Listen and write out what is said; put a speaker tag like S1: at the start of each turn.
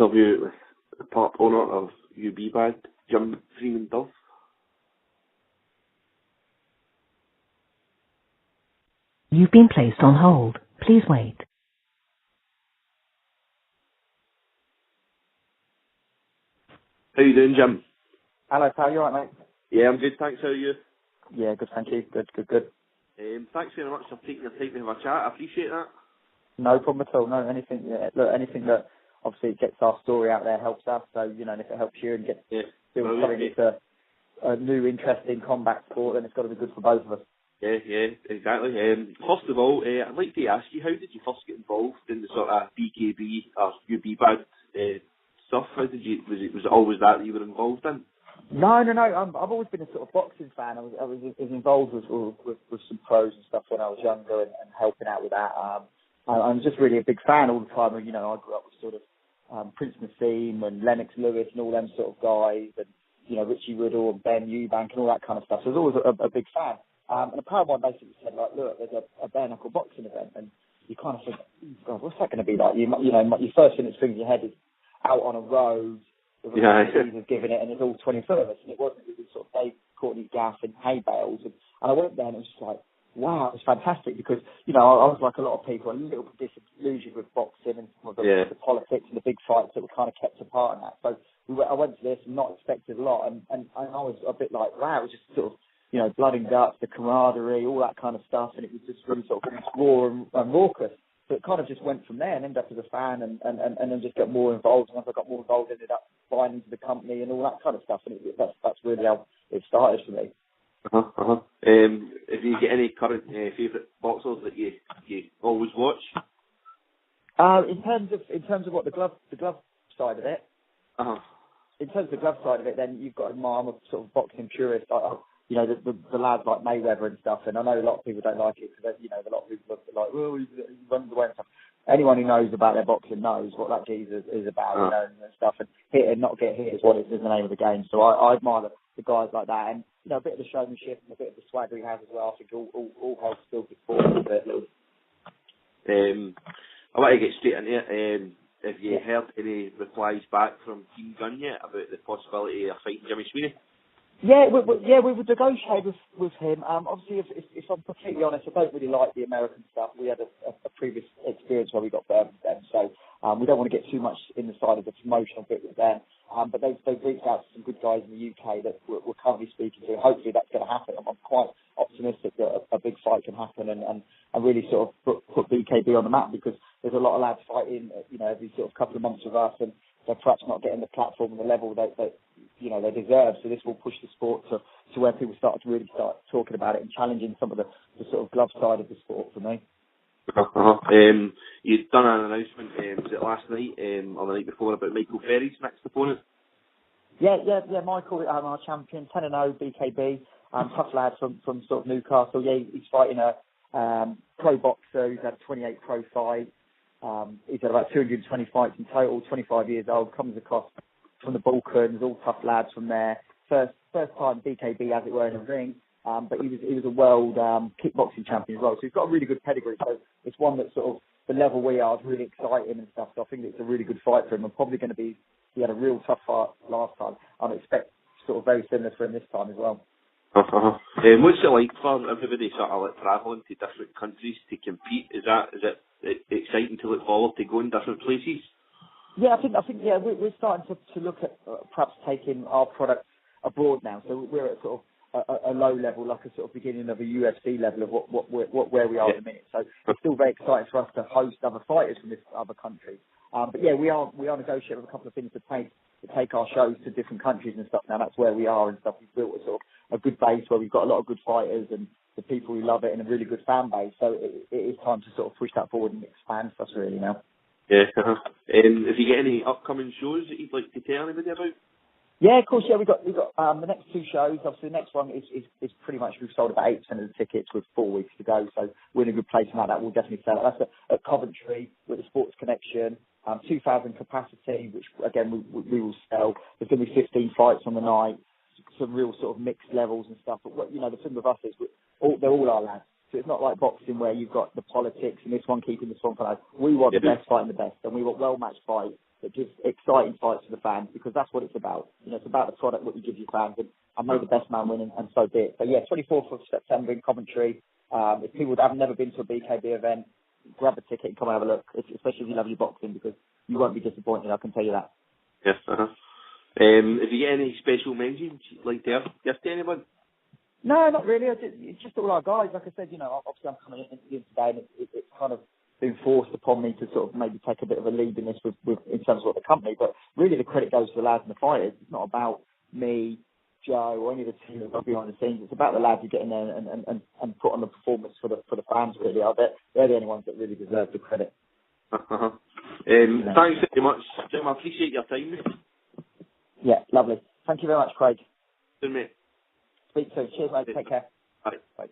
S1: interview with the part owner of UBBAD, Jim Freeman Duff.
S2: You've been placed on hold. Please wait.
S1: How you doing, Jim?
S3: Hello, pal. You alright, mate?
S1: Yeah, I'm good, thanks. How are you?
S3: Yeah, good, thank you. Good.
S1: Thanks very much for taking the time to have a chat. I appreciate that.
S3: No problem at all. No, anything that obviously gets our story out there helps us. So, and if it helps you and gets doing something that's a new, interesting combat sport, then it's got to be good for both of us.
S1: Yeah, exactly. First of all, I'd like to ask you, how did you first get involved in the sort of BKB or UBBAD stuff? Was it always that you were involved in?
S3: No. I've always been a sort of boxing fan. I was involved with some pros and stuff when I was younger and helping out with that. I'm just really a big fan all the time. I grew up with sort of Prince Nassim and Lennox Lewis and all them sort of guys, and Richie Riddle and Ben Eubank and all that kind of stuff. So I was always a big fan. And a pal of mine basically said, like, look, there's a bare knuckle boxing event, and you kind of think, God, what's that going to be like? Your first thing that springs in your head is out on a road with a man giving it, and it's all 20 foot of us, and it wasn't. It was sort of Dave Courtney Gaff and hay bales, and I went there and it was just like, wow, it was fantastic because, I was like a lot of people, a little bit disillusioned with boxing and some of the politics and the big fights that were kind of kept apart and that. So I went to this and not expected a lot, and I was a bit like, wow, it was just sort of, blood and guts, the camaraderie, all that kind of stuff, and it was just really sort of raw and raucous. So it kind of just went from there and ended up as a fan and then just got more involved, and as I got more involved, ended up buying into the company and all that kind of stuff, and that's really how it started for me.
S1: If you get any current favourite boxers that you always watch?
S3: In terms of what the glove side of it. In terms of the glove side of it, then you've got I'm a sort of boxing purist. The lads like Mayweather and stuff, and I know a lot of people don't like it because a lot of people are like, well, he runs away and stuff. Anyone who knows about their boxing knows what that geezer is about, and stuff. And hit and not get hit is the name of the game. So I admire the guys like that, and a bit of the showmanship and a bit of the swagger he has as well. I think all helps build the sport a bit.
S1: I want to get straight into it. Have you heard any replies back from Team Gunn yet about the possibility of fighting Jimmy Sweeney?
S3: Yeah, we would negotiate with him. Obviously, if I'm completely honest, I don't really like the American stuff. We had a previous experience where we got burned with them, so we don't want to get too much in the side of the promotional bit with them. But they've reached out to some good guys in the UK that we're currently speaking to. Hopefully that's going to happen. I'm quite optimistic that a big fight can happen and really sort of put BKB on the map, because there's a lot of lads fighting, every sort of couple of months with us, and they're perhaps not getting the platform and the level that they deserve. So this will push the sport to where people start talking about it and challenging some of the sort of glove side of the sport for me.
S1: You'd done an announcement, was it last night or the night before, about Michael Ferry's next opponent?
S3: Yeah, Michael, our champion, 10-0 BKB, tough lad from sort of Newcastle. Yeah, he's fighting a pro boxer who's had 28 pro fights. He's had about 220 fights in total, 25 years old, comes across from the Balkans, all tough lads from there. First time BKB, as it were, in a ring, but he was a world kickboxing champion as well. So he's got a really good pedigree. So it's one that sort of the level we are is really exciting and stuff. So I think it's a really good fight for him. And probably going to be, he had a real tough fight last time. I'd expect sort of very similar for him this time as well.
S1: What's it like for everybody sort of like travelling to different countries to compete? Is it exciting to look forward to going different places?
S3: Yeah, I think we're starting to look at perhaps taking our product abroad now. So we're at sort of a low level, like a sort of beginning of a UFC level of where we are at the minute. So it's still very exciting for us to host other fighters from this other countries. But yeah, we are negotiating with a couple of things to take our shows to different countries and stuff. Now that's where we are and stuff. We've built a sort of a good base where we've got a lot of good fighters and the people who love it and a really good fan base. So it is time to sort of push that forward and expand for us really now.
S1: Yeah. If you get any upcoming shows that you'd like to tell anybody about?
S3: Yeah, of course. Yeah, we got the next two shows. Obviously, the next one is pretty much, we've sold about 8% of the tickets with 4 weeks to go. So we're in a good place now. That will definitely sell. That's at Coventry with the Sports Connection. 2,000 capacity, which again we will sell. There's going to be 15 fights on the night. Some real sort of mixed levels and stuff. But the thing with us is they're all our lads. So it's not like boxing where you've got the politics and this one keeping this one for us. We want the best fight and the best, and we want well-matched fights that gives exciting fights for the fans, because that's what it's about. You know, it's about the product, what you give your fans, and may the best man win, and so be it. So yeah, 24th of September in Coventry. If people have never been to a BKB event, grab a ticket and come and have a look, especially if you love your boxing, because you won't be disappointed, I can tell you that.
S1: Yes, if you get any special mentions you'd like to give to anyone?
S3: No, not really. It's just all our guys. Like I said, you know, obviously I'm coming in today, and it's kind of been forced upon me to sort of maybe take a bit of a lead in this with in terms of the company. But really, the credit goes to the lads and the fighters. It's not about me, Joe, or any of the team that are behind the scenes. It's about the lads who get in there and put on the performance for the fans. Really, they're the only ones that really deserve the credit.
S1: Thanks very much, Jim. I appreciate your time, mate.
S3: Yeah, lovely. Thank you very much, Craig.
S1: Good, mate.
S3: Speak soon. Cheers, mate. Take care.
S1: Bye.
S3: Bye.